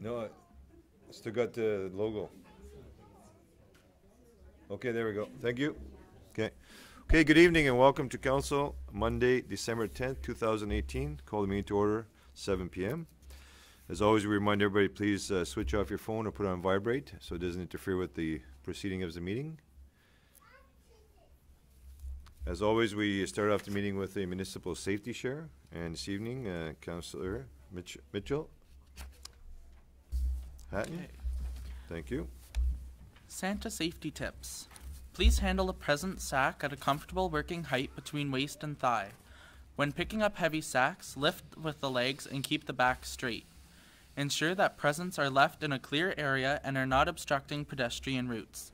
No, I still got the logo. Okay, there we go. Thank you. Okay. Okay, good evening and welcome to Council, Monday, December 10th, 2018. Call the meeting to order, 7 p.m. As always, we remind everybody, please switch off your phone or put it on vibrate so it doesn't interfere with the proceeding of the meeting. As always, we start off the meeting with a municipal safety share. And this evening, Councillor Mitchell. Hatton. Okay. Thank you. Santa safety tips. Please handle a present sack at a comfortable working height between waist and thigh. When picking up heavy sacks, lift with the legs and keep the back straight. Ensure that presents are left in a clear area and are not obstructing pedestrian routes.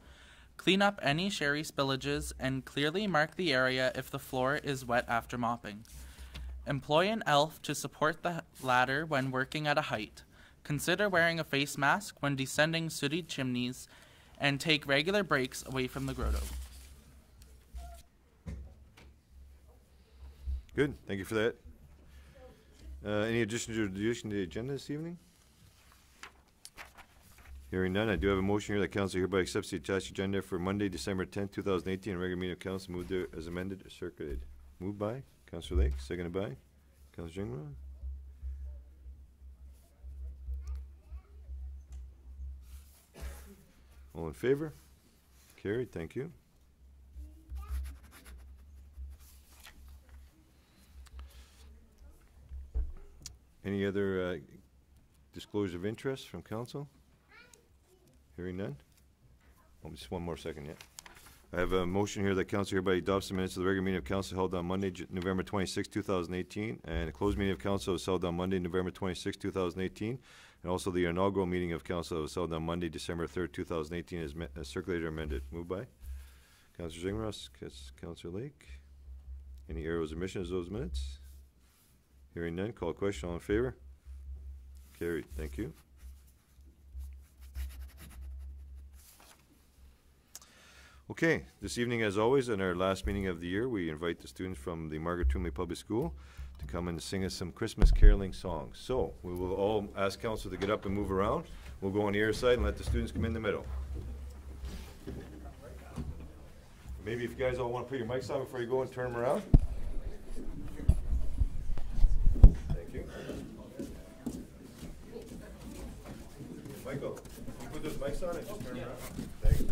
Clean up any sherry spillages and clearly mark the area if the floor is wet after mopping. Employ an elf to support the ladder when working at a height. Consider wearing a face mask when descending sooty chimneys, and take regular breaks away from the grotto. Good, thank you for that. Any addition to the agenda this evening? Hearing none, I do have a motion here that council hereby accepts the attached agenda for Monday, December 10th, 2018, regular meeting of council, moved there as amended or circulated. Moved by Councillor Lake, seconded by Councillor Jingler. All in favor? Carried, thank you. Any other disclosure of interest from council? Hearing none? Oh, just one more second yet. I have a motion here that council hereby adopts the minutes of the regular meeting of council held on Monday, November 26, 2018, and a closed meeting of council was held on Monday, November 26, 2018, and also the inaugural meeting of council was held on Monday, December 3rd, 2018, as circulated or amended. Moved by Councillor Zingros, Councillor Lake. Any errors or omissions of those minutes? Hearing none, call a question. All in favor? Carried. Thank you. Okay, this evening, as always, in our last meeting of the year, we invite the students from the Margaret Toomey Public School to come and sing us some Christmas caroling songs. So, we will all ask council to get up and move around. We'll go on the air side and let the students come in the middle. Maybe if you guys all want to put your mics on before you go and turn them around. Thank you. Michael, you put those mics on and just turn around. Thank you.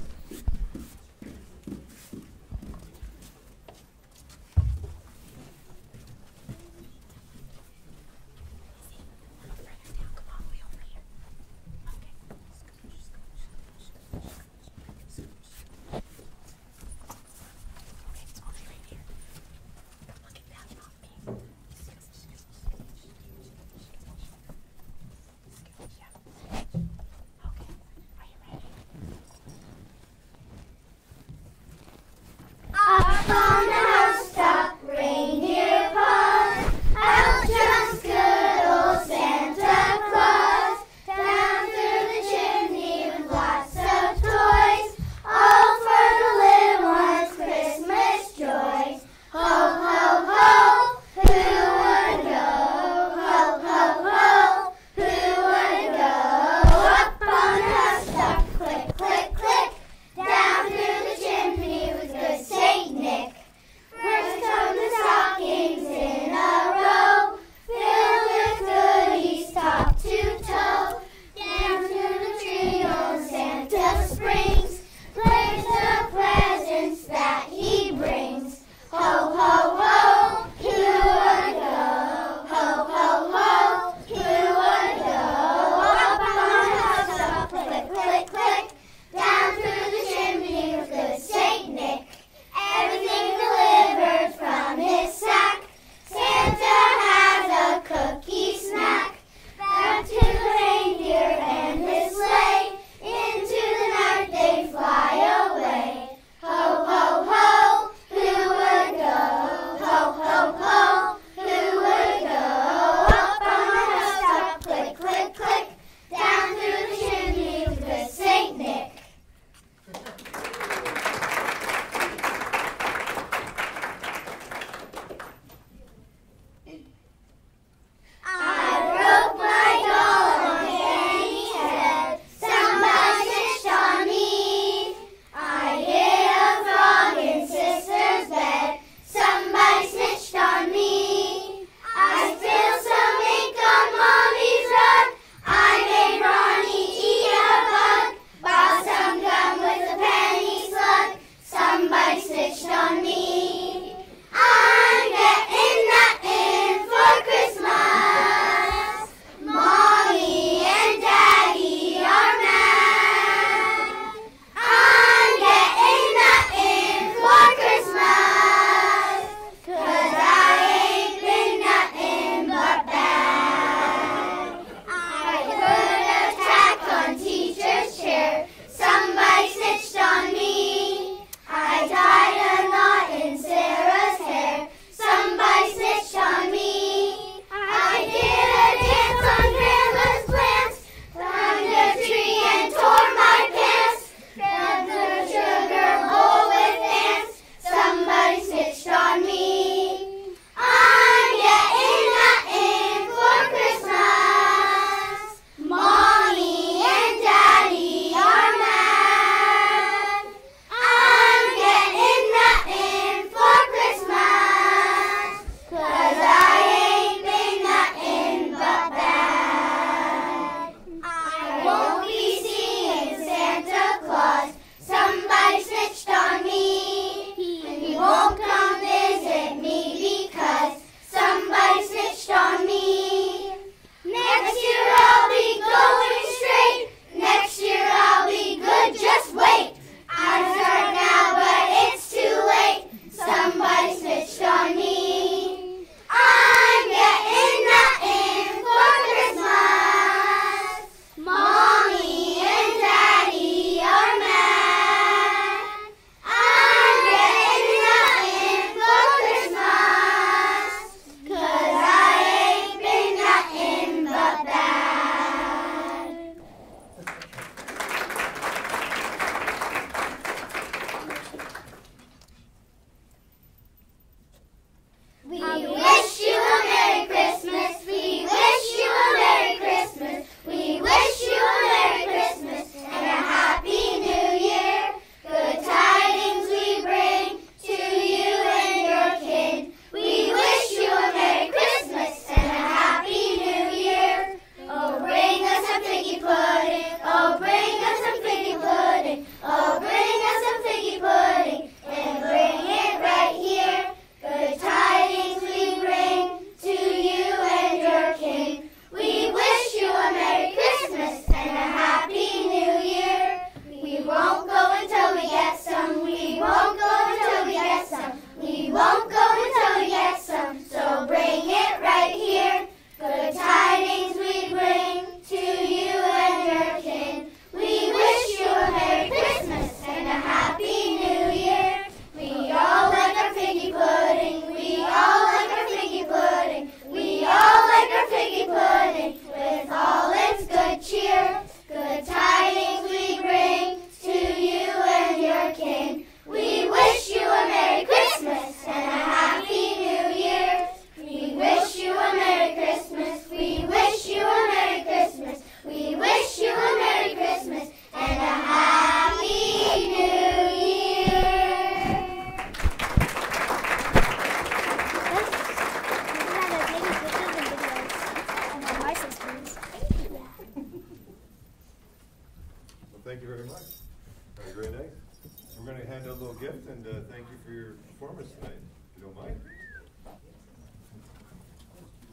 performance tonight, if you don't mind.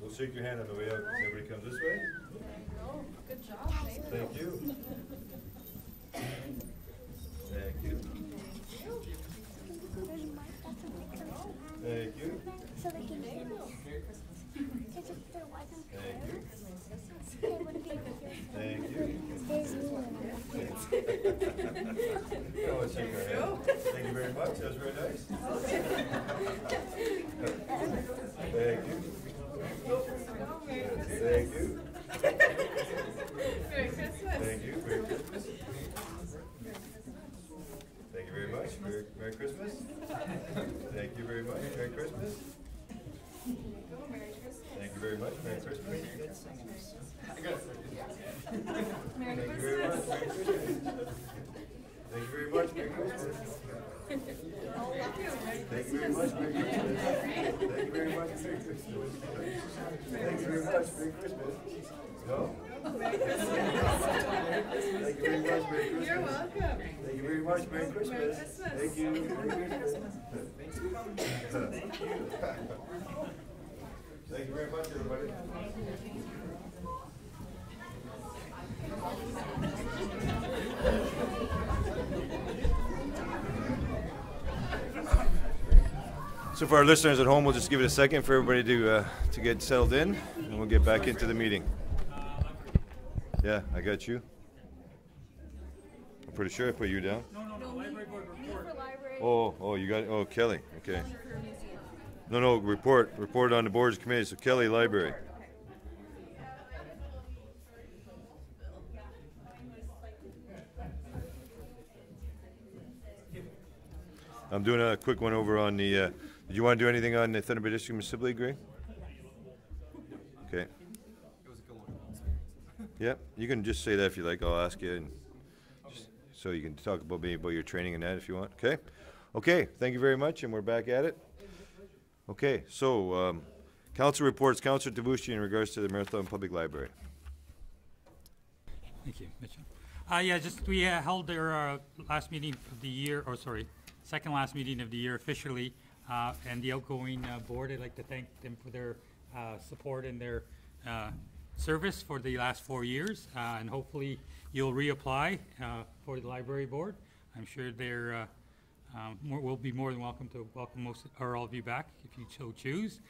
We'll shake your hand on the way out. Everybody comes this way. Good job. Thank you. Thank you. Thank you. So they can hear us. Because if there wasn't Thank you. they wouldn't be able to hear us. Thank you. There's me. Oh, let's shake our hand. Thank you very much. That was very nice. Thank you. Thank you. Merry Christmas. Thank you. Merry Christmas. Thank you very much. Merry Christmas. Thank you very much. Merry Christmas. Thank you very much. Merry Christmas. Thank you very much. Merry Christmas. Thank you very much. Merry Christmas. Thank you very much. Merry Christmas. Thank you very much. Merry Christmas. Thank you very much. Merry Christmas. No? Thank you very much. Merry Christmas. You're welcome. Thank you very much. Merry Christmas. Merry Christmas. Thank you. Merry Christmas. Thank you very much, everybody. So for our listeners at home, we'll just give it a second for everybody to get settled in, and we'll get back into the meeting. Yeah, I got you. I'm pretty sure I put you down. No, library board report. Oh, you got, oh, Kelly, okay. No, report on the board's committee, so Kelly, library. I'm doing a quick one over on the, did you want to do anything on the Thunder Bay District Municipal League, Greg? Okay. Yep, you can just say that if you like, I'll ask you, and so you can talk about maybe about your training and that if you want, okay? Okay, thank you very much, and we're back at it. Okay, so, council reports, Councilor Tabushi in regards to the Marathon Public Library. Thank you, Mitchell. We held our last meeting of the year, second last meeting of the year officially, and the outgoing board, I'd like to thank them for their support and their service for the last 4 years, and hopefully you'll reapply for the library board. I'm sure they're will be more than welcome to welcome most or all of you back if you so choose.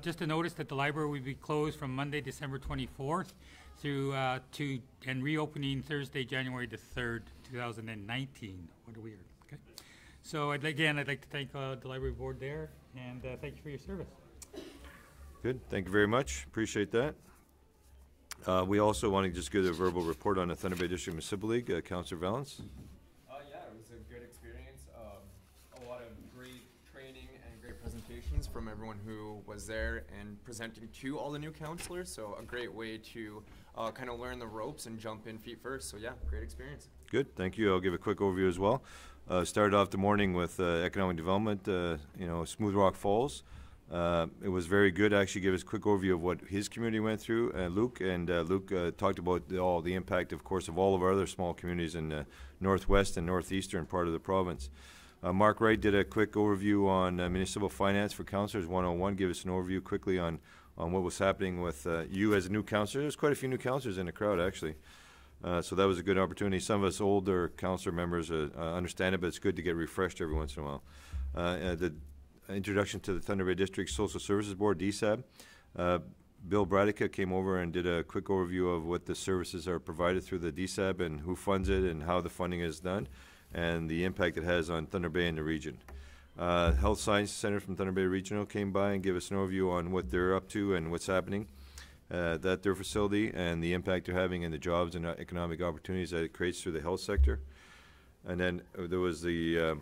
Just to notice that the library will be closed from Monday, December 24th through and reopening Thursday, January the 3rd, 2019. What a weird. Okay. So I'd like to thank the library board there, and thank you for your service. Good, thank you very much, appreciate that. We also want to just give a verbal report on the Thunder Bay District Municipal League. Councilor Valance. Yeah, it was a good experience. A lot of great training and great presentations from everyone who was there and presenting to all the new councilors. So a great way to kind of learn the ropes and jump in feet first. So yeah, great experience. Good, thank you. I'll give a quick overview as well. Started off the morning with economic development, Smooth Rock Falls. It was very good. Actually, give us a quick overview of what his community went through. Luke talked about all the impact, of course, of all of our other small communities in the northwest and northeastern part of the province. Mark Wright did a quick overview on municipal finance for councillors 101. Give us an overview quickly on what was happening with you as a new councillor. There's quite a few new councillors in the crowd, actually. So that was a good opportunity. Some of us older councillor members understand it, but it's good to get refreshed every once in a while. The introduction to the Thunder Bay District Social Services Board, DSAB. Bill Bradica came over and did a quick overview of what the services are provided through the DSAB and who funds it and how the funding is done and the impact it has on Thunder Bay and the region. Health Science Center from Thunder Bay Regional came by and gave us an overview on what they're up to and what's happening at their facility and the impact they're having in the jobs and economic opportunities that it creates through the health sector. And then there was the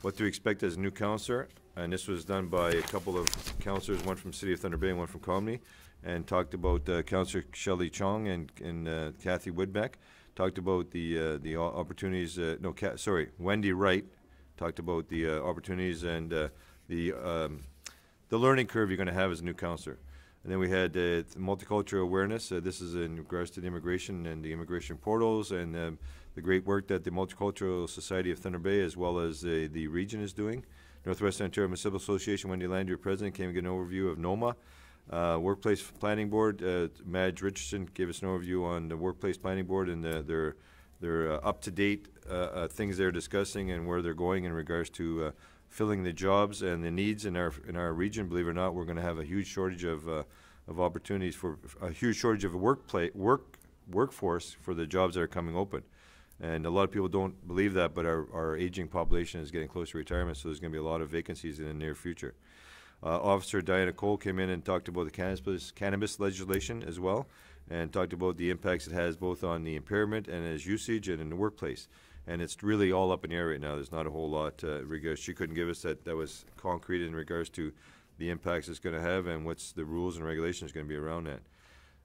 what to expect as a new councillor, and this was done by a couple of councillors, one from City of Thunder Bay and one from Comedy, and talked about Councillor Shelley Chong and Kathy Woodbeck, talked about the opportunities, Wendy Wright talked about the opportunities and the learning curve you're going to have as a new councillor. And then we had multicultural awareness. This is in regards to the immigration and the immigration portals and the great work that the Multicultural Society of Thunder Bay as well as the region is doing. Northwest Ontario Municipal Association, Wendy Land, your president, came and gave an overview of NOMA. Workplace Planning Board, Madge Richardson gave us an overview on the Workplace Planning Board and their up-to-date things they're discussing and where they're going in regards to filling the jobs and the needs in our region. Believe it or not, we're going to have a huge shortage of opportunities for a huge shortage of workforce for the jobs that are coming open. And a lot of people don't believe that, but our aging population is getting close to retirement, so there's going to be a lot of vacancies in the near future. Officer Diana Cole came in and talked about the cannabis legislation as well, and talked about the impacts it has both on the impairment and its usage and in the workplace. And it's really all up in the air right now. There's not a whole lot regards. She couldn't give us that was concrete in regards to the impacts it's going to have and what's the rules and regulations going to be around that.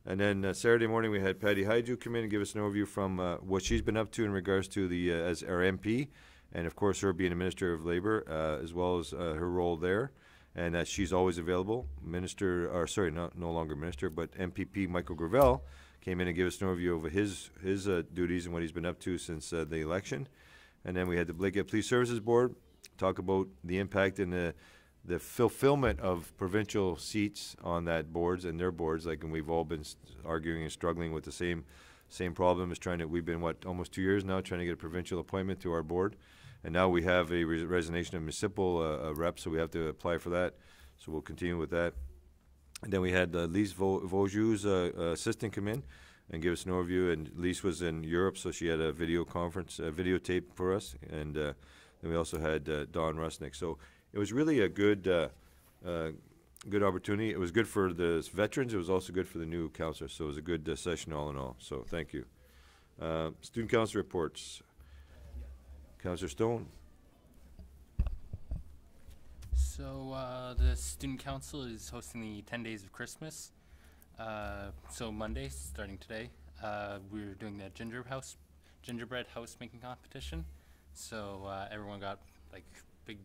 And then Saturday morning we had Patty Haiduk come in and give us an overview from what she's been up to in regards to the as our MP, and of course her being a Minister of Labour, as well as her role there, and that she's always available. No longer Minister, but MPP Michael Gravel came in and gave us an overview of his duties and what he's been up to since the election. And then we had the Blake Police Services Board talk about the impact and the fulfillment of provincial seats on that boards and their boards, like, and we've all been arguing and struggling with the same problem as we've been, almost 2 years now, trying to get a provincial appointment to our board. And now we have a resignation of municipal rep, so we have to apply for that. So we'll continue with that. And then we had Lise Vauju's assistant come in and give us an overview. And Lise was in Europe, so she had a videotape for us. And then we also had Don Rusnick. So it was really a good opportunity. It was good for the veterans. It was also good for the new councillors. So it was a good session all in all. So thank you. Student council reports. Councillor Stone. So the Student Council is hosting the 10 Days of Christmas. So Monday, starting today, we're doing the gingerbread house making competition. So everyone got like big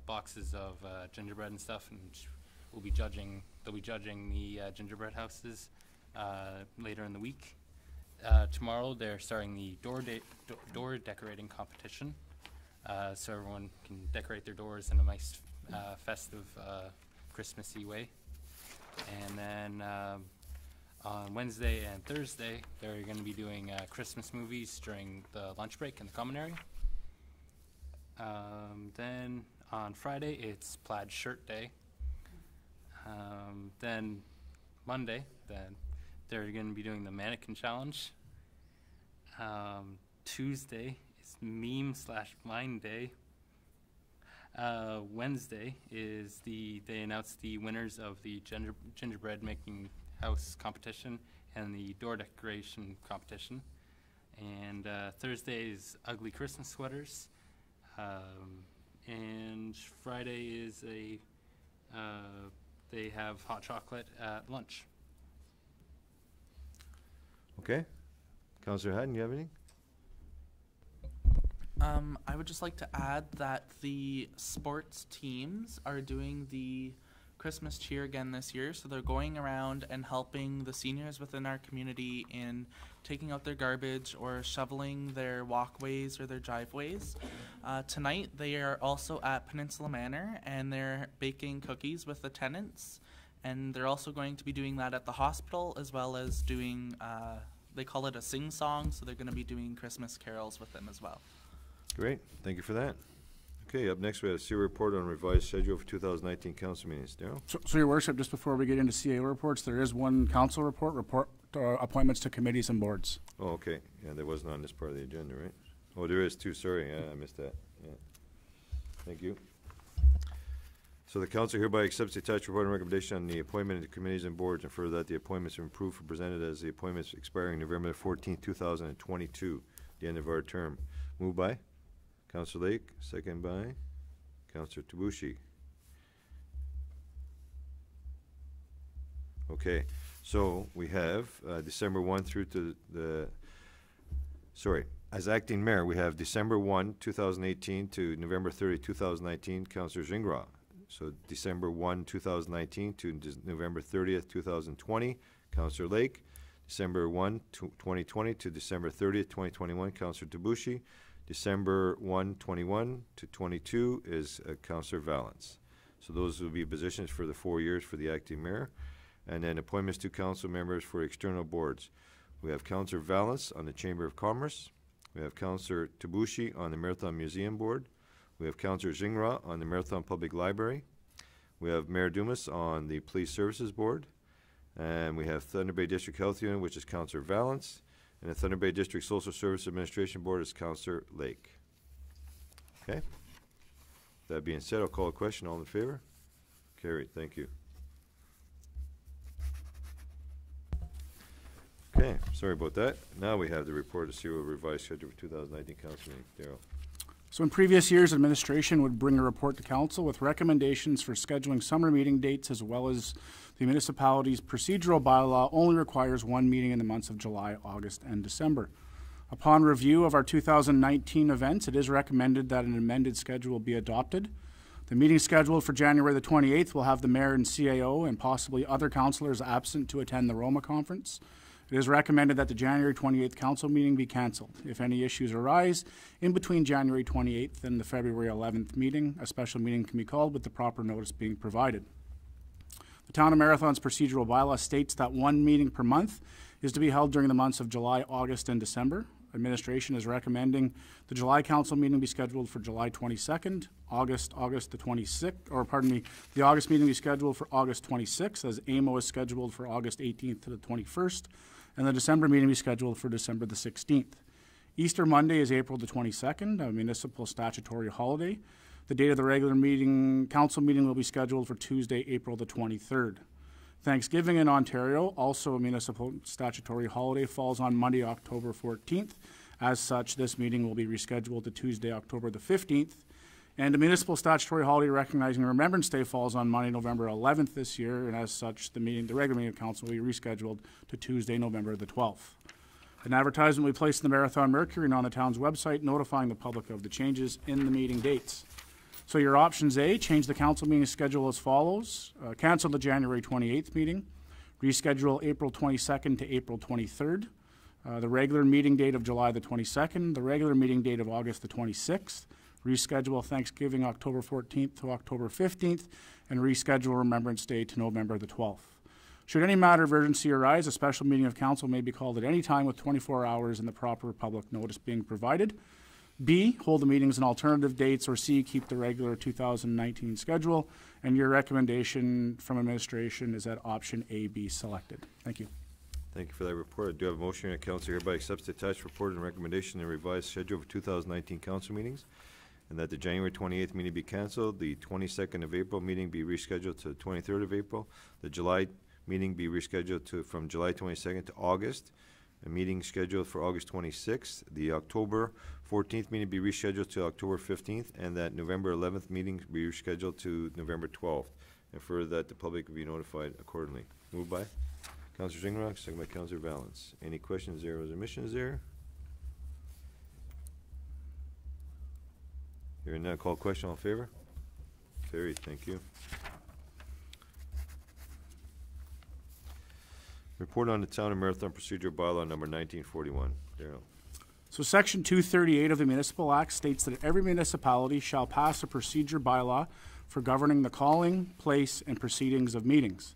boxes of gingerbread and stuff, and they'll be judging the gingerbread houses later in the week. Tomorrow they're starting the door decorating competition. So everyone can decorate their doors in a nice festive Christmassy way. And then on Wednesday and Thursday they're going to be doing Christmas movies during the lunch break in the common area. Then on Friday it's plaid shirt day. Then Monday they're going to be doing the mannequin challenge. Tuesday is meme/blind day. Wednesday is they announced the winners of the gingerbread making house competition and the door decoration competition. And Thursday is ugly Christmas sweaters. And Friday is they have hot chocolate at lunch. Okay. Councillor Haddon, you have anything? I would just like to add that the sports teams are doing the Christmas cheer again this year. So they're going around and helping the seniors within our community in taking out their garbage or shoveling their walkways or their driveways. Tonight they are also at Peninsula Manor and they're baking cookies with the tenants. And they're also going to be doing that at the hospital, as well as doing, they call it a sing-song, so they're going to be doing Christmas carols with them as well. Great. Thank you for that. Okay, up next we have a CA report on revised schedule for 2019 council meetings. Darryl? So Your Worship, just before we get into CA reports, there is one council report appointments to committees and boards. Oh, okay. Yeah, that wasn't on this part of the agenda, right? Oh, there is two. Sorry, yeah, I missed that. Yeah. Thank you. So the council hereby accepts the attached report and recommendation on the appointment of the committees and boards, and further that the appointments are approved and presented as the appointments expiring November 14, 2022, the end of our term. Moved by Councillor Lake, second by Councillor Tabushi. Okay, so we have December 1 through to as acting mayor, we have December 1, 2018 to November 30, 2019, Councillor Gingras. So December 1, 2019 to November 30th, 2020, Councillor Lake. December 1, 2020 to December 30th, 2021, Councillor Tabushi. December 1, 21 to 22 is Councillor Valance. So those will be positions for the 4 years for the acting mayor. And then appointments to council members for external boards. We have Councillor Valance on the Chamber of Commerce. We have Councillor Tabushi on the Marathon Museum Board. We have Councillor Zingra on the Marathon Public Library. We have Mayor Dumas on the Police Services Board. And we have Thunder Bay District Health Unit, which is Councillor Valance. And the Thunder Bay District Social Service Administration Board is Councillor Lake. Okay? That being said, I'll call a question. All in favor? Carried. Thank you. Okay, sorry about that. Now we have the report of serial revised schedule for 2019 council meeting. Darrell. So in previous years, administration would bring a report to council with recommendations for scheduling summer meeting dates, as well as the municipality's procedural bylaw only requires one meeting in the months of July, August, and December. Upon review of our 2019 events, it is recommended that an amended schedule be adopted. The meeting scheduled for January the 28th will have the mayor and CAO and possibly other councillors absent to attend the Roma conference. It is recommended that the January 28th council meeting be cancelled. If any issues arise in between January 28th and the February 11th meeting, a special meeting can be called with the proper notice being provided. The Town of Marathon's procedural bylaw states that one meeting per month is to be held during the months of July, August, and December. Administration is recommending the July council meeting be scheduled for July 22nd, August the 26th, the August meeting be scheduled for August 26th, as AMO is scheduled for August 18th to the 21st, and the December meeting be scheduled for December the 16th. Easter Monday is April the 22nd, a municipal statutory holiday. The date of the regular meeting, council meeting, will be scheduled for Tuesday, April the 23rd. Thanksgiving in Ontario, also a municipal statutory holiday, falls on Monday, October 14th. As such, this meeting will be rescheduled to Tuesday, October the 15th. And a municipal statutory holiday recognizing Remembrance Day falls on Monday, November 11th this year, and as such, the regular meeting of council will be rescheduled to Tuesday, November the 12th. An advertisement will be placed in the Marathon Mercury and on the town's website notifying the public of the changes in the meeting dates. So your options: A, change the council meeting schedule as follows. Cancel the January 28th meeting. Reschedule April 22nd to April 23rd. The regular meeting date of July the 22nd. The regular meeting date of August the 26th. Reschedule Thanksgiving October 14th to October 15th. And reschedule Remembrance Day to November the 12th. Should any matter of urgency arise, a special meeting of council may be called at any time with 24 hours and the proper public notice being provided. B, hold the meetings on alternative dates, or C, keep the regular 2019 schedule. And your recommendation from administration is that option A be selected. Thank you. Thank you for that report. I do have a motion that council hereby accepts the attached report and recommendation and revised schedule for 2019 council meetings, and that the January 28th meeting be canceled, the 22nd of April meeting be rescheduled to the 23rd of April, the July meeting be rescheduled from July 22nd to August, a meeting scheduled for August 26th, the October 14th meeting be rescheduled to October 15th, and that November 11th meeting be rescheduled to November 12th, and further that the public will be notified accordingly. Moved by Councillor Zingrock, second by Councillor Valance. Any questions there or omissions there? Hearing none, call question. All in favor? Carried. Thank you. Report on the Town of Marathon Procedural Bylaw number 1941. Darrell. So Section 238 of the Municipal Act states that every municipality shall pass a procedure bylaw for governing the calling, place, and proceedings of meetings.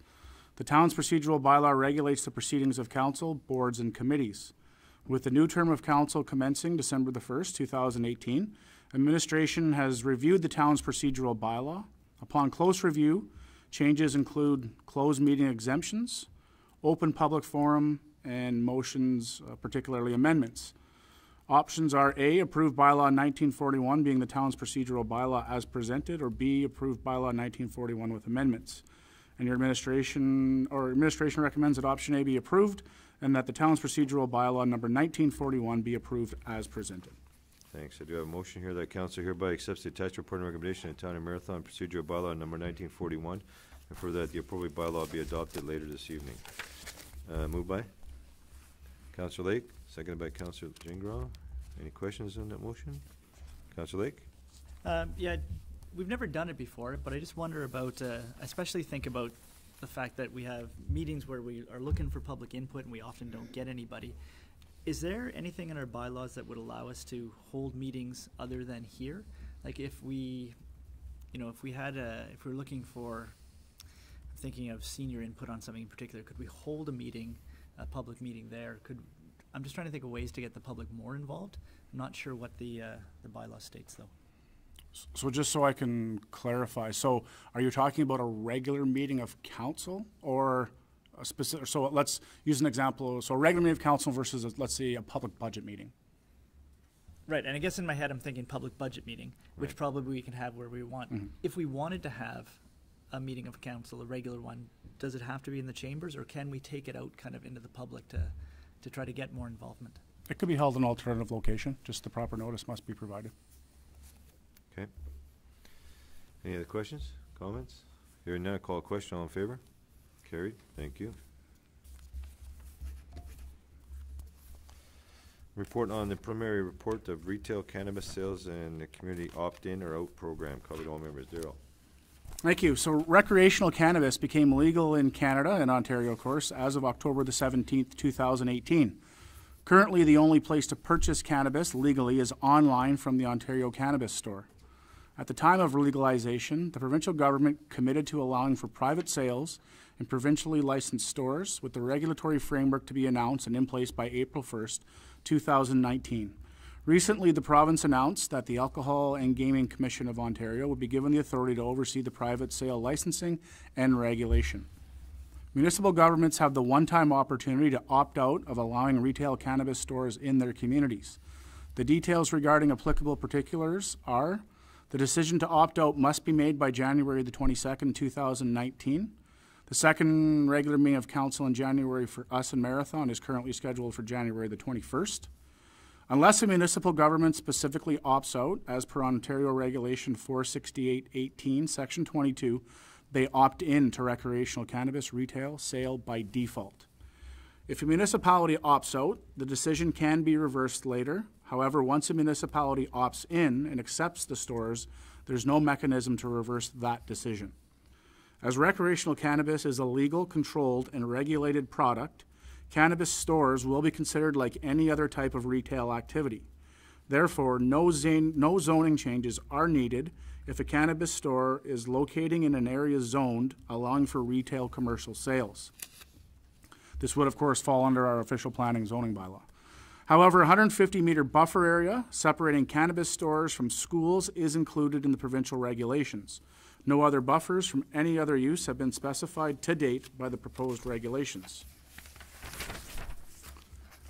The town's procedural bylaw regulates the proceedings of council, boards, and committees. With the new term of council commencing December the 1st, 2018, administration has reviewed the town's procedural bylaw. Upon close review, changes include closed meeting exemptions, open public forum, and motions, particularly amendments. Options are A, approved bylaw 1941 being the town's procedural bylaw as presented, or B, approved bylaw 1941 with amendments. And your administration recommends that option A be approved and that the town's procedural bylaw number 1941 be approved as presented. Thanks. I do have a motion here that council hereby accepts the attached report and recommendation of the Town of Marathon Procedural Bylaw number 1941, and for that the appropriate bylaw be adopted later this evening. Moved by Councillor Lake, seconded by Councillor Gingras. Any questions on that motion? Councillor Lake? Yeah, we've never done it before, but I just wonder about, especially think about the fact that we have meetings where we are looking for public input and we often don't get anybody. is there anything in our bylaws that would allow us to hold meetings other than here? Like if we, if we had if we're looking for, I'm thinking of senior input on something in particular, could we hold a meeting, a public meeting there? I'm just trying to think of ways to get the public more involved. I'm not sure what the bylaw states though. So just so I can clarify, so are you talking about a regular meeting of council or a specific, so let's use an example. So a regular meeting of council versus, let's say, a public budget meeting. Right, and I guess in my head I'm thinking public budget meeting, which probably we can have where we want. If we wanted to have a meeting of council, a regular one, does it have to be in the chambers, or can we take it out kind of into the public to try to get more involvement? It could be held in an alternative location, just the proper notice must be provided. Okay. Any other questions, comments? Hearing none, call a question. All in favor? Carried. Thank you. Report on the preliminary report of retail cannabis sales and the community opt-in or out program. Covered all members. Daryl. Thank you. So recreational cannabis became legal in Canada and Ontario, of course, as of October the 17th, 2018. Currently, the only place to purchase cannabis legally is online from the Ontario Cannabis Store. At the time of legalization, the provincial government committed to allowing for private sales in provincially licensed stores, with the regulatory framework to be announced and in place by April 1st, 2019. Recently, the province announced that the Alcohol and Gaming Commission of Ontario would be given the authority to oversee the private sale licensing and regulation. Municipal governments have the one-time opportunity to opt out of allowing retail cannabis stores in their communities. The details regarding applicable particulars are: the decision to opt out must be made by January the 22nd, 2019. The second regular meeting of council in January for us in Marathon is currently scheduled for January the 21st. Unless a municipal government specifically opts out, as per Ontario Regulation 468-18, Section 22, they opt in to recreational cannabis retail sale by default. If a municipality opts out, the decision can be reversed later. However, once a municipality opts in and accepts the stores, there's no mechanism to reverse that decision. As recreational cannabis is a legal, controlled, and regulated product, cannabis stores will be considered like any other type of retail activity. Therefore, no zoning changes are needed if a cannabis store is locating in an area zoned, allowing for retail commercial sales. This would, of course, fall under our official planning zoning bylaw. However, a 150-meter buffer area separating cannabis stores from schools is included in the provincial regulations. No other buffers from any other use have been specified to date by the proposed regulations.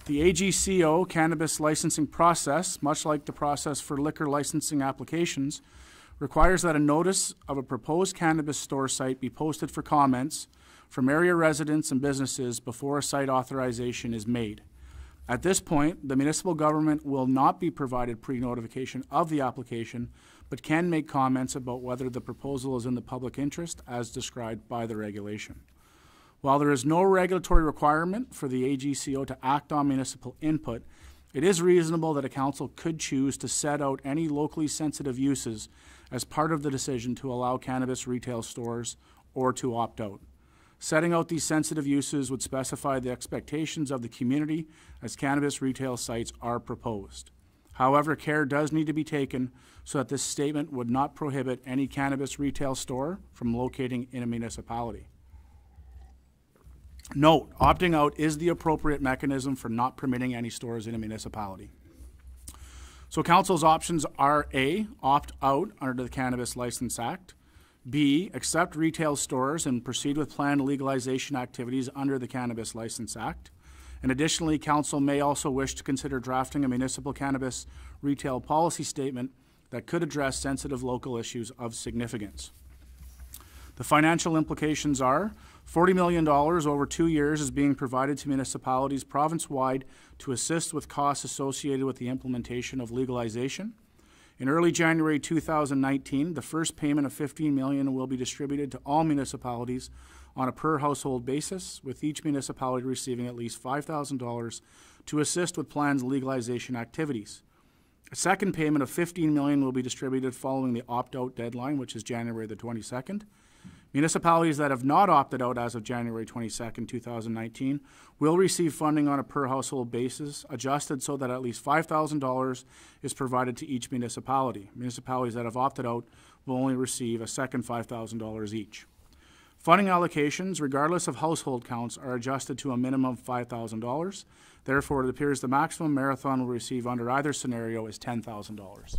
The AGCO cannabis licensing process, much like the process for liquor licensing applications, requires that a notice of a proposed cannabis store site be posted for comments from area residents and businesses before a site authorization is made. At this point, the municipal government will not be provided pre-notification of the application, but can make comments about whether the proposal is in the public interest as described by the regulation. While there is no regulatory requirement for the AGCO to act on municipal input, it is reasonable that a council could choose to set out any locally sensitive uses as part of the decision to allow cannabis retail stores or to opt out. Setting out these sensitive uses would specify the expectations of the community as cannabis retail sites are proposed. However, care does need to be taken so that this statement would not prohibit any cannabis retail store from locating in a municipality. Note, opting out is the appropriate mechanism for not permitting any stores in a municipality. So council's options are A, opt out under the Cannabis License Act, B, accept retail stores and proceed with planned legalization activities under the Cannabis License Act. And additionally, council may also wish to consider drafting a municipal cannabis retail policy statement that could address sensitive local issues of significance. The financial implications are $40 million over 2 years is being provided to municipalities province-wide to assist with costs associated with the implementation of legalization. In early January 2019, the first payment of $15 million will be distributed to all municipalities on a per-household basis, with each municipality receiving at least $5,000 to assist with planned legalization activities. A second payment of $15 million will be distributed following the opt-out deadline, which is January the 22nd. Municipalities that have not opted out as of January 22nd, 2019 will receive funding on a per household basis, adjusted so that at least $5,000 is provided to each municipality. Municipalities that have opted out will only receive a second $5,000 each. Funding allocations, regardless of household counts, are adjusted to a minimum of $5,000. Therefore, it appears the maximum Marathon will receive under either scenario is $10,000.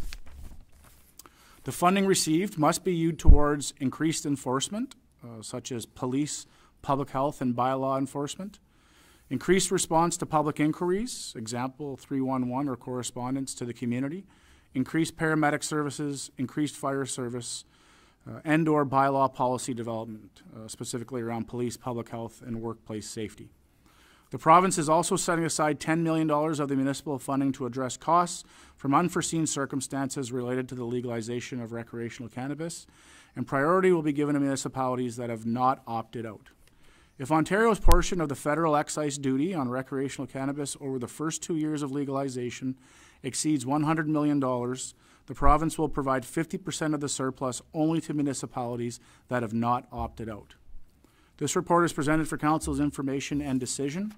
The funding received must be used towards increased enforcement, such as police, public health, and bylaw enforcement, increased response to public inquiries, example 311 or correspondence to the community, increased paramedic services, increased fire service, and/or bylaw policy development, specifically around police, public health, and workplace safety. The province is also setting aside $10 million of the municipal funding to address costs from unforeseen circumstances related to the legalization of recreational cannabis, and priority will be given to municipalities that have not opted out. If Ontario's portion of the federal excise duty on recreational cannabis over the first 2 years of legalization exceeds $100 million, the province will provide 50% of the surplus only to municipalities that have not opted out. This report is presented for Council's information and decision.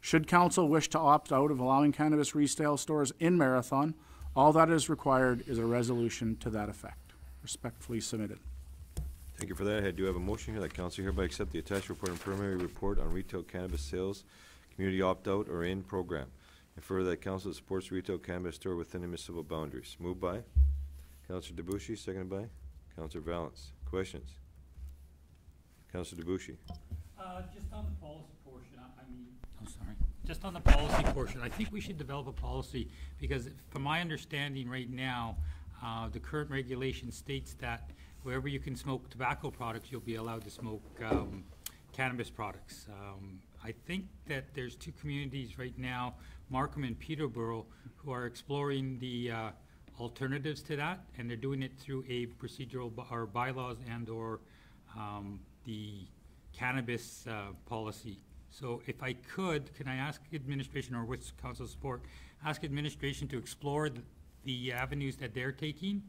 Should Council wish to opt out of allowing cannabis retail stores in Marathon, all that is required is a resolution to that effect. Respectfully submitted. Thank you for that. I do have a motion here that Council hereby accept the attached report and preliminary report on retail cannabis sales, community opt-out or in program. And further that Council supports retail cannabis store within the municipal boundaries. Moved by Councilor Debussy, seconded by Councilor Valance. Questions? Councilor Debussy. Just on the policy portion, just on the policy portion, I think we should develop a policy because from my understanding right now, the current regulation states that wherever you can smoke tobacco products, you'll be allowed to smoke cannabis products. I think that there's two communities right now, Markham and Peterborough, who are exploring the alternatives to that, and they're doing it through a procedural or bylaws and or the cannabis policy. So if I could, can I ask administration, or with council support, ask administration to explore the avenues that they're taking,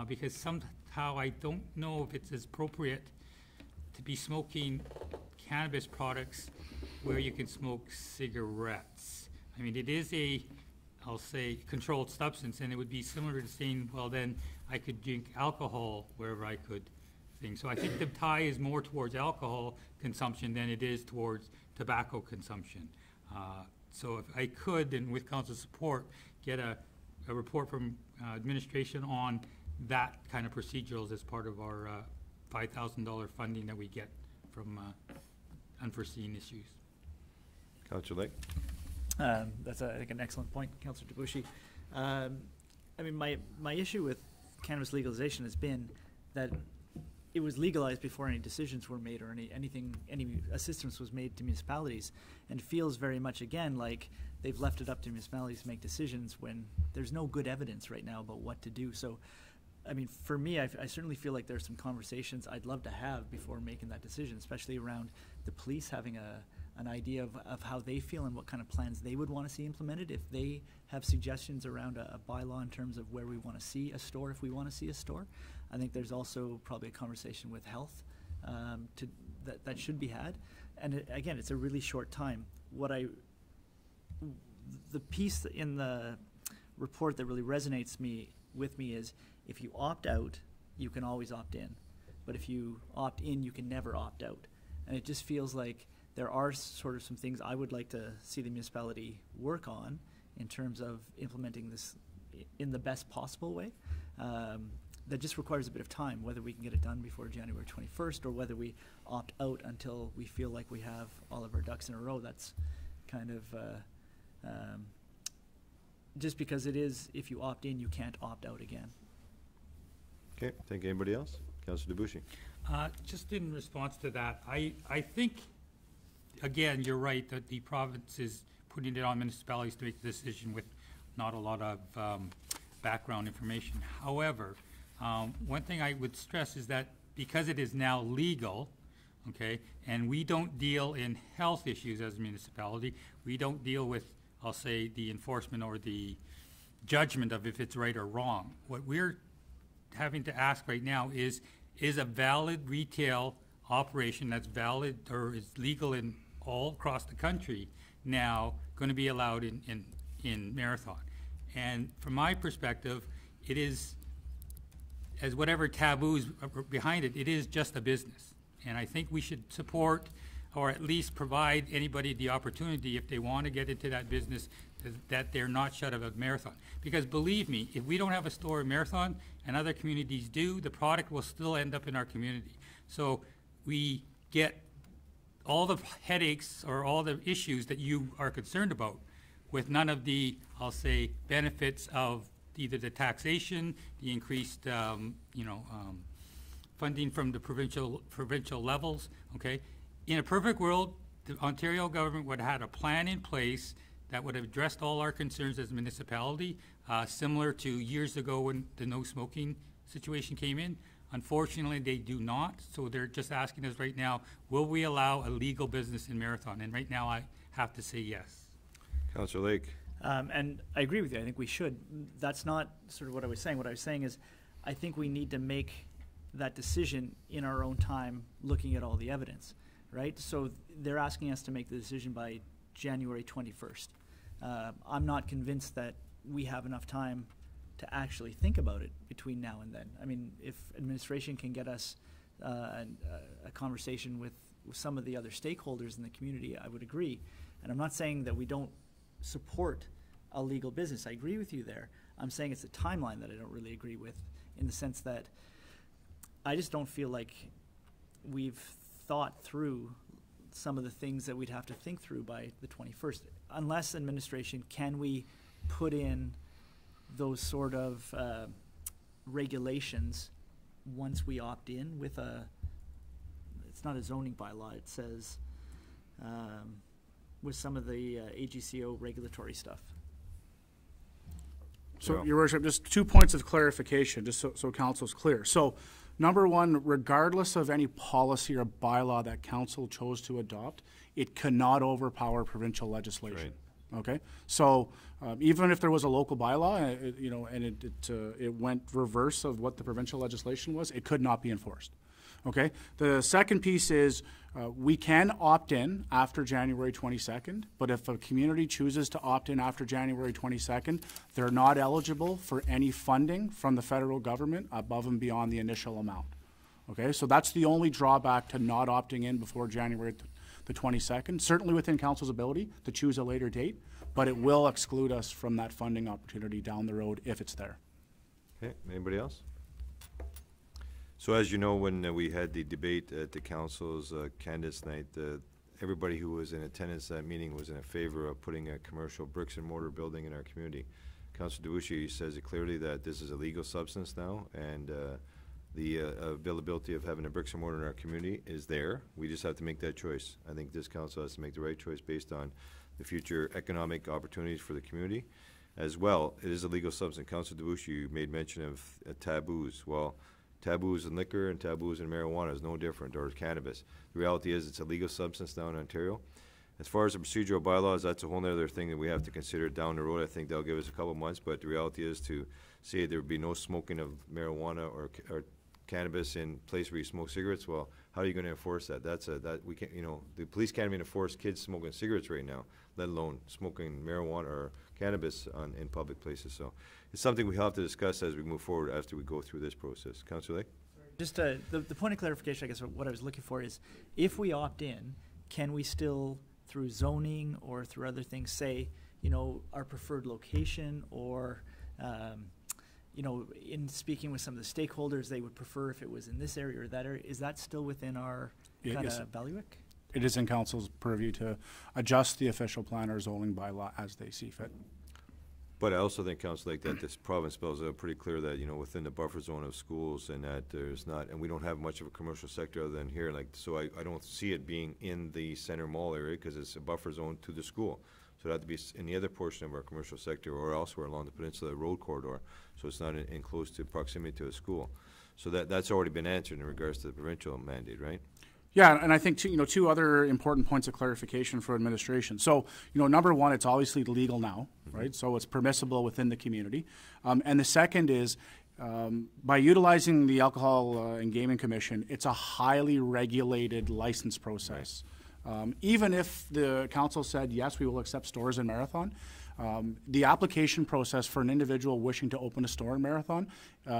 because somehow I don't know if it's as appropriate to be smoking cannabis products where you can smoke cigarettes. I mean, it is a, I'll say, controlled substance, and it would be similar to saying, well, then I could drink alcohol wherever I could thing. So I think the tie is more towards alcohol consumption than it is towards tobacco consumption. So if I could, and with council support, get a report from administration on that kind of procedurals as part of our $5,000 funding that we get from unforeseen issues. Councilor Lake. That's, I think, an excellent point, Councillor Debussy. I mean, my issue with cannabis legalization has been that it was legalized before any decisions were made or any assistance was made to municipalities, and feels very much again like they've left it up to municipalities to make decisions when there's no good evidence right now about what to do. So, I mean, for me, I certainly feel like there's some conversations I'd love to have before making that decision, especially around the police having an idea of how they feel and what kind of plans they would want to see implemented. If they have suggestions around a bylaw in terms of where we want to see a store, if we want to see a store. I think there's also probably a conversation with health that should be had. And again, it's a really short time. The piece in the report that really resonates with me is if you opt out, you can always opt in. But if you opt in, you can never opt out. And it just feels like there are sort of some things I would like to see the municipality work on in terms of implementing this in the best possible way. That just requires a bit of time, whether we can get it done before January 21st or whether we opt out until we feel like we have all of our ducks in a row. That's kind of just because it is, if you opt in, you can't opt out again. Okay, thank you. Anybody else? Councilor Debussy. Just in response to that, I think, again, you're right that the province is putting it on municipalities to make the decision with not a lot of background information. However, one thing I would stress is that because it is now legal, okay, and we don't deal in health issues as a municipality, we don't deal with, I'll say, the enforcement or the judgment of if it's right or wrong. What we're having to ask right now is a valid retail operation that's valid or is legal in all across the country now going to be allowed in Marathon. And from my perspective, it is, as whatever taboos are behind it, it is just a business. And I think we should support or at least provide anybody the opportunity, if they want to get into that business, that they're not shut of a Marathon. Because believe me, if we don't have a store in Marathon and other communities do, the product will still end up in our community. So we get all the headaches or all the issues that you are concerned about with none of the, I'll say, benefits of either the taxation, the increased, funding from the provincial levels, okay? In a perfect world, the Ontario government would have had a plan in place that would have addressed all our concerns as a municipality, similar to years ago when the no smoking situation came in. Unfortunately, they do not, so they're just asking us right now, will we allow a legal business in Marathon? And right now, I have to say yes. Councillor Lake. And I agree with you. I think we should. That's not sort of what I was saying. What I was saying is I think we need to make that decision in our own time, looking at all the evidence, right? So they're asking us to make the decision by January 21st. I'm not convinced that we have enough time to actually think about it between now and then. I mean, if administration can get us a conversation with some of the other stakeholders in the community, I would agree. And I'm not saying that we don't support a legal business. I agree with you there. I'm saying it's a timeline that I don't really agree with, in the sense that I just don't feel like we've thought through some of the things that we'd have to think through by the 21st. Unless administration, can we put in those sort of regulations once we opt in with it's not a zoning bylaw, it says, with some of the AGCO regulatory stuff. So, Well- Your Worship, just 2 points of clarification, just so council's clear. So, number one, regardless of any policy or bylaw that council chose to adopt, it cannot overpower provincial legislation. Okay, so even if there was a local bylaw, and it went reverse of what the provincial legislation was, it could not be enforced. Okay, the second piece is we can opt in after January 22nd, but if a community chooses to opt in after January 22nd, they're not eligible for any funding from the federal government above and beyond the initial amount. Okay, so that's the only drawback to not opting in before January the 22nd, certainly within council's ability to choose a later date, but it will exclude us from that funding opportunity down the road if it's there. Okay, anybody else? So as you know, when we had the debate at the council's candidates night, everybody who was in attendance at that meeting was in favor of putting a commercial bricks and mortar building in our community. Councilor DeWucci says it clearly that this is a legal substance now, and the availability of having a bricks and mortar in our community is there. We just have to make that choice. I think this council has to make the right choice based on the future economic opportunities for the community. As well, it is a legal substance. Councilor DeWucci made mention of taboos. Well, taboos in liquor and taboos in marijuana is no different, or cannabis. The reality is it's a legal substance now in Ontario. As far as the procedural bylaws, that's a whole other thing that we have to consider down the road. I think they'll give us a couple months, but the reality is to say there would be no smoking of marijuana or cannabis in place where you smoke cigarettes. Well, how are you going to enforce that? That we can't. The police can't even enforce kids smoking cigarettes right now, let alone smoking marijuana or cannabis in public places. So it's something we have to discuss as we move forward after we go through this process. Councillor Lake? Just the point of clarification, I guess what I was looking for is, if we opt in, can we still, through zoning or through other things, say, our preferred location, or in speaking with some of the stakeholders, they would prefer if it was in this area or that area. Is that still within our kind of bailiwick? It is in council's purview to adjust the official plan or zoning bylaw as they see fit. But I also think, Councilor Lake, that this province spells out pretty clear that, within the buffer zone of schools, and that there's not, and we don't have much of a commercial sector other than here, so I don't see it being in the center mall area, because it's a buffer zone to the school. So it'd have to be in the other portion of our commercial sector or elsewhere along the Peninsula Road corridor, so it's not in close to proximity to a school. So that's already been answered in regards to the provincial mandate, right? Yeah, and I think two other important points of clarification for administration. So, number one, it's obviously legal now, right? So it's permissible within the community. And the second is, By utilizing the Alcohol and Gaming Commission, it's a highly regulated license process. Even if the council said, yes, we will accept stores in Marathon, the application process for an individual wishing to open a store in Marathon,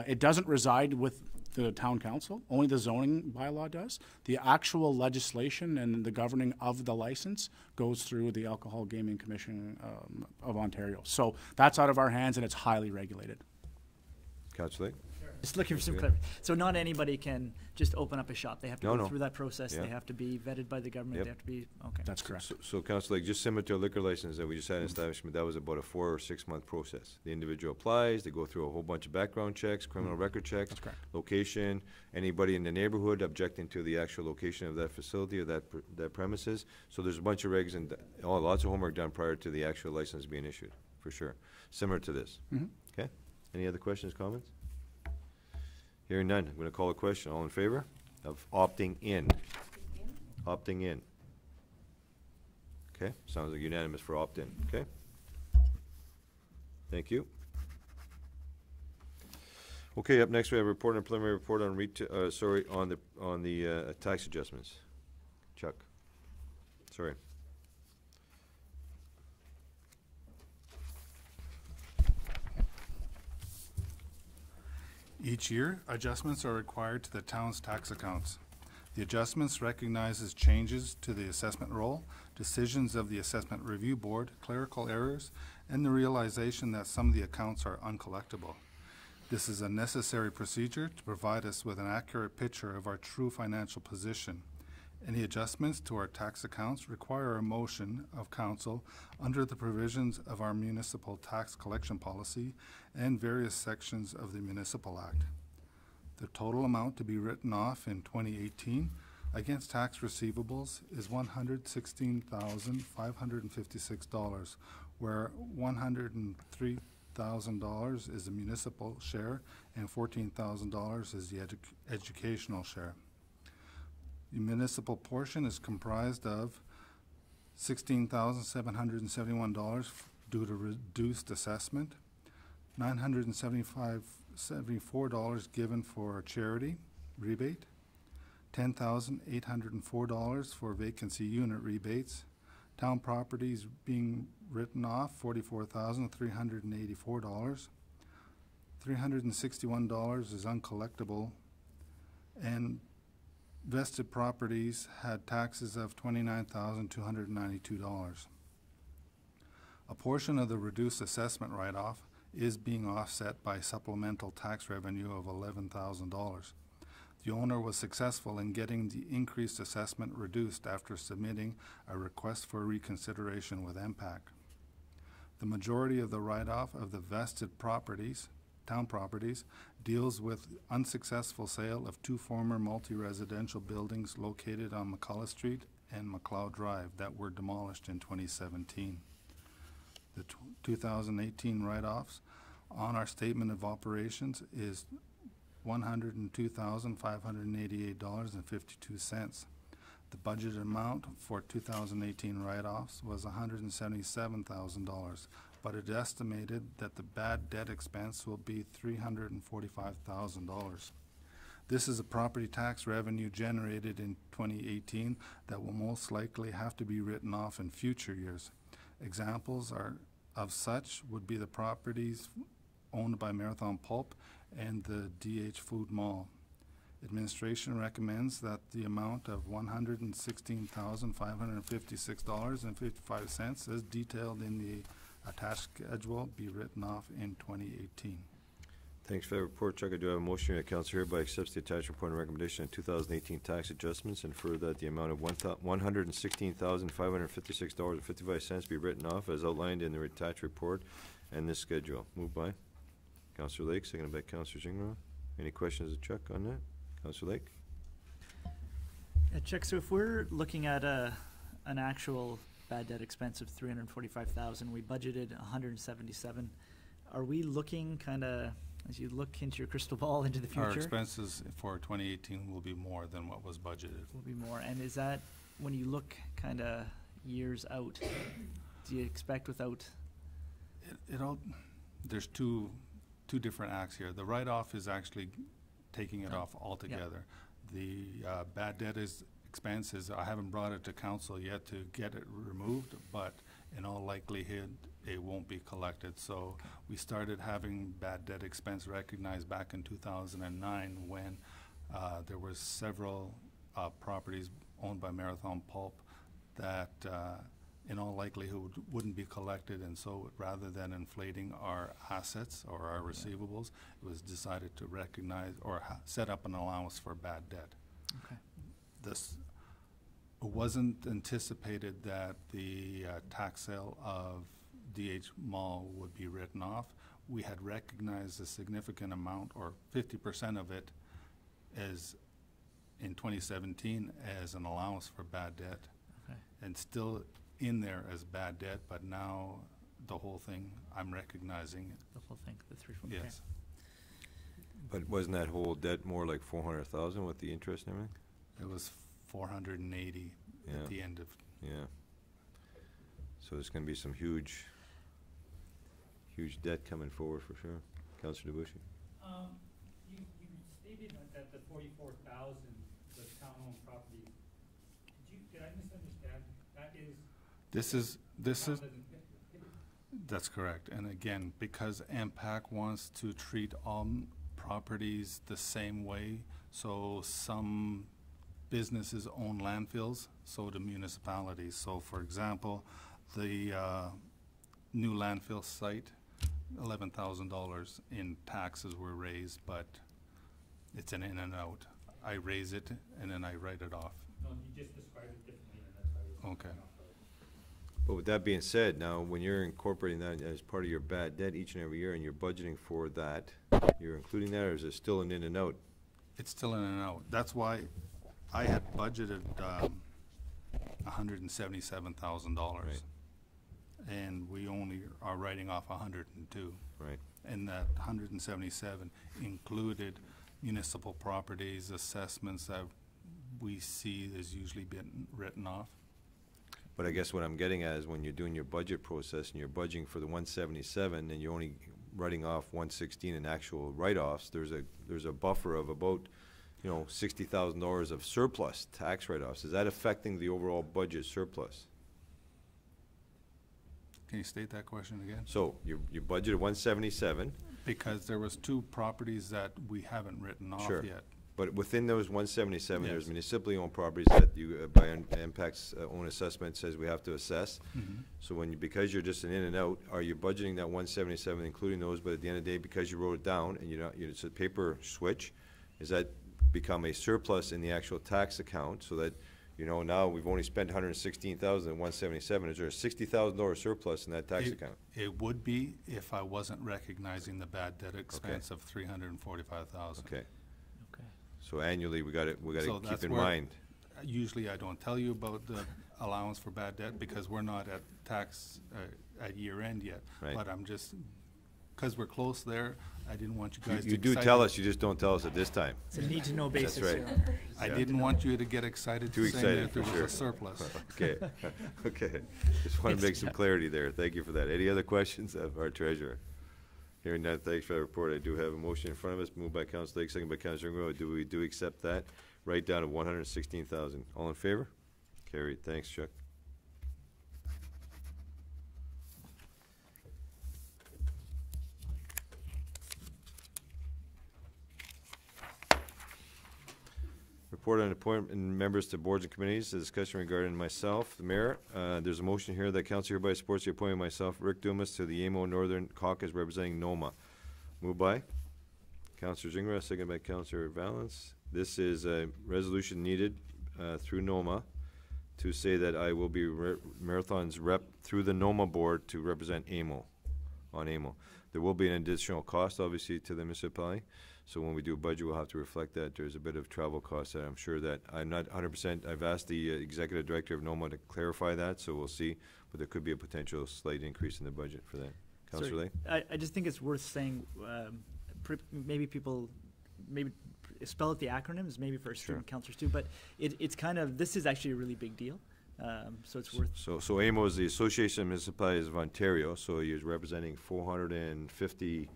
it doesn't reside with the town council, only the zoning bylaw does. The actual legislation and the governing of the license goes through the Alcohol Gaming Commission of Ontario. So that's out of our hands and it's highly regulated. Councillor Lake? Just looking for some Yeah. clarity. So not anybody can just open up a shop. They have to No, go no. through that process. Yeah. They have to be vetted by the government. Yep. They have to be, okay. That's correct. So Councillor Lake, just similar to a liquor license that we just had in establishment, that was about a 4 or 6 month process. The individual applies, they go through a whole bunch of background checks, criminal record checks. That's correct. Location, anybody in the neighborhood objecting to the actual location of that facility or that premises. So there's a bunch of regs and, lots of homework done prior to the actual license being issued, for sure. Similar to this. Mhm. Okay? Any other questions, comments? Hearing none, I'm gonna call a question. All in favor of opting in? Opting in. Okay, sounds like unanimous for opt-in, okay? Thank you. Okay, up next we have a report and preliminary report on on the tax adjustments. Chuck, sorry. Each year, adjustments are required to the town's tax accounts. The adjustments recognizes changes to the assessment roll, decisions of the Assessment Review Board, clerical errors, and the realization that some of the accounts are uncollectible. This is a necessary procedure to provide us with an accurate picture of our true financial position. Any adjustments to our tax accounts require a motion of council under the provisions of our municipal tax collection policy and various sections of the Municipal Act. The total amount to be written off in 2018 against tax receivables is $116,556, where $103,000 is the municipal share and $14,000 is the educational share. The municipal portion is comprised of $16,771 due to reduced assessment, $974 given for charity rebate, $10,804 for vacancy unit rebates, town properties being written off $44,384, $361 is uncollectible, and vested properties had taxes of $29,292. A portion of the reduced assessment write-off is being offset by supplemental tax revenue of $11,000. The owner was successful in getting the increased assessment reduced after submitting a request for reconsideration with MPAC. The majority of the write-off of the vested properties, town properties, deals with unsuccessful sale of 2 former multi-residential buildings located on McCullough Street and McLeod Drive that were demolished in 2017. The 2018 write-offs on our statement of operations is $102,588.52. The budget amount for 2018 write-offs was $177,000, but it estimated that the bad debt expense will be $345,000. This is a property tax revenue generated in 2018 that will most likely have to be written off in future years. Examples of such would be the properties owned by Marathon Pulp and the DH Food Mall. Administration recommends that the amount of $116,556.55 as detailed in the attached schedule be written off in 2018. Thanks for that report, Chuck. I do have a motion that council hereby accepts the attached report and recommendation on 2018 tax adjustments and further that the amount of $116,556.55 be written off as outlined in the attached report and this schedule. Moved by Councillor Lake, seconded by Councillor Zingrao. Any questions of Chuck on that? Councillor Lake? Chuck, so if we're looking at an actual bad debt expense of $345,000, we budgeted $177,000. Are we looking kind of, as you look into your crystal ball into the future? Our expenses for 2018 will be more than what was budgeted. Will be more. And is that, when you look kind of years out, do you expect without? There's two two different acts here. The write-off is actually taking it off altogether. The bad debt expenses, I haven't brought it to council yet to get it removed, but in all likelihood, it won't be collected. So we started having bad debt expense recognized back in 2009 when there was several properties owned by Marathon Pulp that in all likelihood wouldn't be collected, and so rather than inflating our assets or our receivables, it was decided to recognize or set up an allowance for bad debt. Okay. This wasn't anticipated that the tax sale of DH Mall would be written off. We had recognized a significant amount, or 50% of it, as in 2017 as an allowance for bad debt, Okay. and still in there as bad debt, but now the whole thing, I'm recognizing, The whole thing, the 340. yes. But wasn't that whole debt more like 400,000 with the interest and everything? It was 480 Yeah. at the end of, Yeah. So there's gonna be some huge debt coming forward for sure. Councillor DeBussy? You stated that the 44,000 was town-owned property. Did I misunderstand? That is. this is, town doesn't- that's correct. And again, because MPAC wants to treat all properties the same way, so some businesses own landfills, so do municipalities. So for example, the new landfill site, $11,000 in taxes were raised, but it's an in and out. I raise it and then I write it off. No, you just described it differently, and that's why I was. Okay. But with that being said, now, when you're incorporating that as part of your bad debt each and every year and you're budgeting for that, you're including that, or is it still an in and out? It's still in and out. That's why I had budgeted $177,000. Right. And we only are writing off 102. Right. And that 177 included municipal properties, assessments that we see is usually been written off. But I guess what I'm getting at is when you're doing your budget process and you're budgeting for the 177 and you're only writing off 116 in actual write-offs, there's a buffer of about, $60,000 of surplus tax write-offs. Is that affecting the overall budget surplus? Can you state that question again? So you budgeted 177, Because there was two properties that we haven't written off Sure. yet. but within those 177, there's Yes. municipally owned properties that you, by impacts own assessment says we have to assess. So because you're just an in and out, are you budgeting that 177, including those, but at the end of the day, because you wrote it down and it's a paper switch, is that become a surplus in the actual tax account so that, now we've only spent 116,000 and 177, is there a $60,000 surplus in that tax account? It would be if I wasn't recognizing the bad debt expense of $345,000. Okay, Okay. so annually, we gotta So keep that's in where- mind. Usually I don't tell you about the allowance for bad debt because we're not at tax, at year end yet. Right. But I'm just, because we're close there, I didn't want you guys to You do excite- tell us, you just don't tell us at this time. It's a need-to-know That's basis. right. here. I Yeah. didn't want you to get excited Too saying that excited, there for was a sure. surplus. Okay, okay. Just want to make some clarity there. Thank you for that. Any other questions of our treasurer? Hearing none, thanks for the report. I do have a motion in front of us, moved by Councilor Lake, second by Councilor Ingrao. Do accept that? Write down of 116,000. All in favor? Carried. Thanks, Chuck. Report on appointment members to boards and committees, a discussion regarding myself, the mayor. There's a motion here that council hereby supports the appointment of myself, Rick Dumas, to the AMO Northern Caucus representing NOMA. Moved by Councilor Zingra, second by Councilor Valance. This is a resolution needed through NOMA to say that I will be Marathon's rep through the NOMA board to represent AMO, on AMO. There will be an additional cost, obviously, to the municipality. So when we do a budget, we'll have to reflect that. There's a bit of travel costs that I'm sure that I'm not 100%. I've asked the executive director of NOMA to clarify that, so we'll see. But there could be a potential slight increase in the budget for that. Councilor Lay? I just think it's worth saying, maybe people, spell out the acronyms, maybe for student councilors too, but it's kind of, this is actually a really big deal. So it's worth. So AMO is the Association of Municipalities of Ontario, so you're representing 450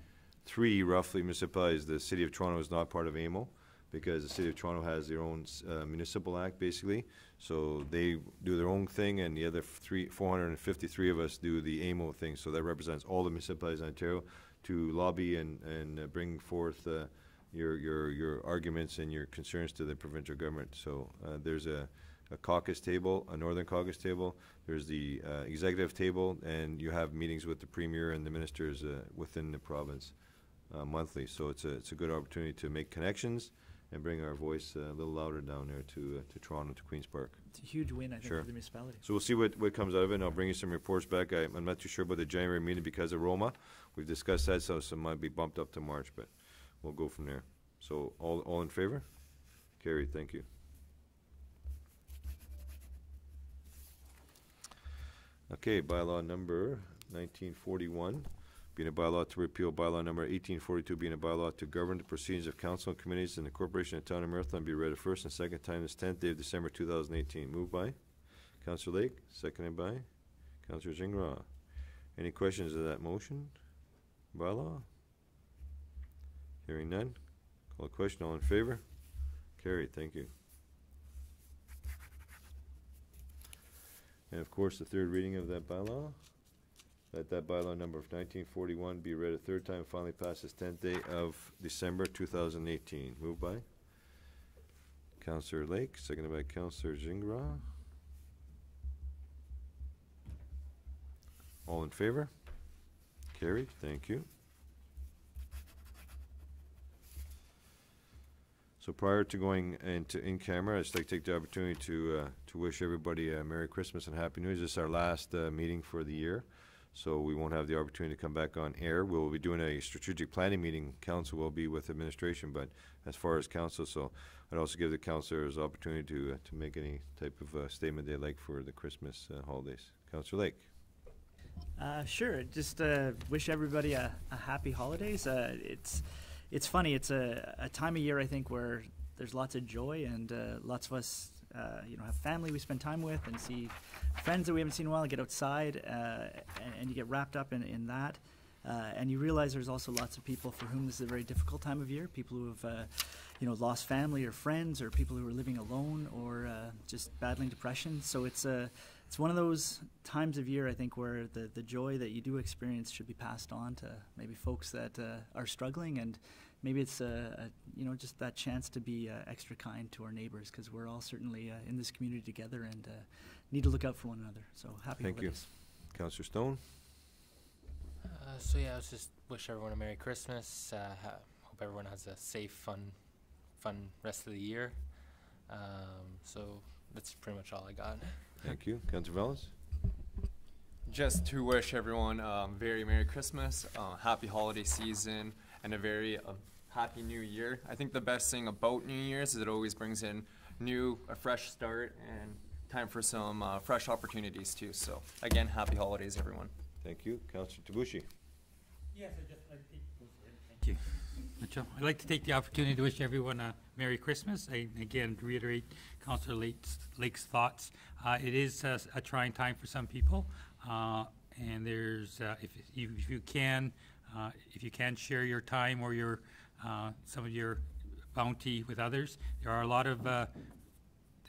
three roughly municipalities, the city of Toronto is not part of AMO because the city of Toronto has their own municipal act basically. So they do their own thing, and the other 453 of us do the AMO thing. So that represents all the municipalities in Ontario to lobby and bring forth your arguments and your concerns to the provincial government. So there's a caucus table, a northern caucus table. There's the executive table, and you have meetings with the premier and the ministers within the province monthly. So it's a good opportunity to make connections and bring our voice a little louder down there to Toronto, to Queen's Park. It's a huge win, I think, Sure. for the municipality. So we'll see what comes out of it, and I'll bring you some reports back. I'm not too sure about the January meeting because of Roma. We've discussed that, so some might be bumped up to March, but we'll go from there. So all in favor? Carried, thank you. Okay, bylaw number 1941, being a bylaw to repeal bylaw number 1842, being a bylaw to govern the proceedings of council and committees in the corporation of town of Marathon, be read a first and second time this 10th day of December 2018. Moved by Councillor Lake, seconded by Councillor Gingras. Any questions of that motion? Bylaw? Hearing none. Call the question. All in favor? Carried. Thank you. And of course, the third reading of that bylaw, that bylaw number of 1941 be read a third time, finally passed this 10th day of December 2018. Moved by Councillor Lake, seconded by Councillor Gingras. All in favor? Carried. Thank you. So prior to going into in-camera, I'd just like to take the opportunity to wish everybody a Merry Christmas and Happy New Year. This is our last meeting for the year, so we won't have the opportunity to come back on air. We'll be doing a strategic planning meeting. Council will be with administration, but as far as council, so I'd also give the councillors the opportunity to make any type of statement they'd like for the Christmas holidays. Councillor Lake. Sure. Just wish everybody a happy holidays. It's funny. It's a time of year, I think, where there's lots of joy, and lots of us, have family we spend time with and see friends that we haven't seen in a while, get outside, and you get wrapped up in that. And you realize there's also lots of people for whom this is a very difficult time of year, people who have, lost family or friends, or people who are living alone, or just battling depression. So it's one of those times of year, I think, where the joy that you do experience should be passed on to maybe folks that are struggling, and maybe it's just that chance to be extra kind to our neighbors, because we're all certainly in this community together and need to look out for one another. So happy Thank holidays. you. Councillor Stone. So yeah, I was just wish everyone a Merry Christmas. Hope everyone has a safe, fun rest of the year. So that's pretty much all I got. Thank you. Councillor Vallis. Just to wish everyone very Merry Christmas, happy holiday season, and a very happy new year. I think the best thing about New Year's is it always brings in a fresh start, and time for some fresh opportunities too. So again, happy holidays, everyone. Thank you. Councillor Tabushi. Yes, I'd just like to thank you, Mitchell. I'd like to take the opportunity to wish everyone a Merry Christmas. I again reiterate Councillor Lake's thoughts. It is a trying time for some people, and there's if you can share your time or your some of your bounty with others. There are a lot of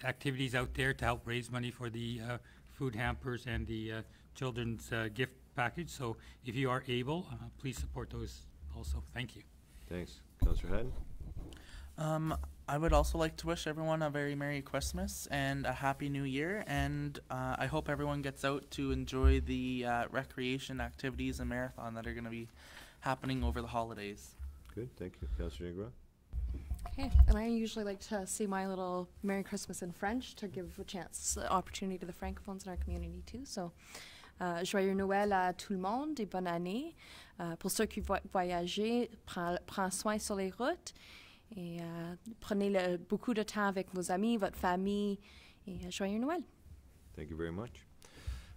activities out there to help raise money for the food hampers and the children's gift package. So if you are able, please support those also. Thank you. Thanks. Councillor Haddon. I would also like to wish everyone a very Merry Christmas and a Happy New Year, and I hope everyone gets out to enjoy the recreation activities and marathon that are going to be happening over the holidays. Good, thank you. Councillor Gingras. Okay, and I usually like to say my little Merry Christmas in French to give a chance, opportunity to the francophones in our community too. So, joyeux Noël à tout le monde et bonne année. Pour ceux qui voyagent, prends soin sur les routes et prenez beaucoup de temps avec vos amis, votre famille, et joyeux Noël. Thank you very much.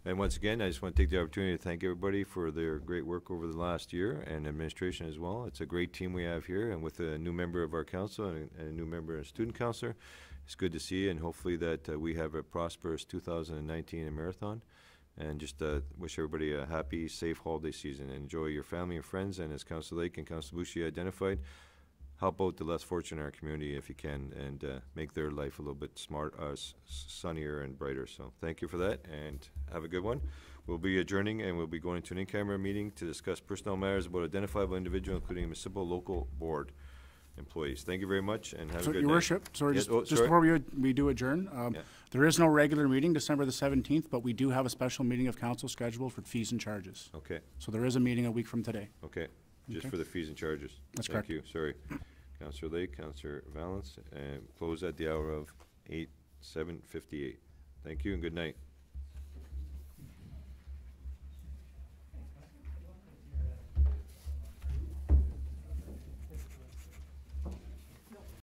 And once again, I just want to take the opportunity to thank everybody for their great work over the last year, and administration as well. It's a great team we have here, and with a new member of our council and a new member and student councillor, it's good to see, and hopefully that we have a prosperous 2019 in Marathon. And just wish everybody a happy, safe holiday season. Enjoy your family and friends, and as Councilor Lake and Councilor Bushi identified, help out the less fortunate in our community if you can, and make their life a little bit sunnier and brighter. So thank you for that, and have a good one. We'll be adjourning, and we'll be going to an in-camera meeting to discuss personnel matters about identifiable individual, including municipal local board employees. Thank you very much, and have a So, good Your night. Worship, sorry, Yes, just sorry. before we do adjourn, Yeah. there is no regular meeting December the 17th, but we do have a special meeting of council scheduled for fees and charges. Okay, So there is a meeting a week from today. okay. Just Okay. for the fees and charges. That's Thank correct. you, sorry. Councilor Lake, Councilor Valance, and close at the hour of 7:58. Thank you and good night.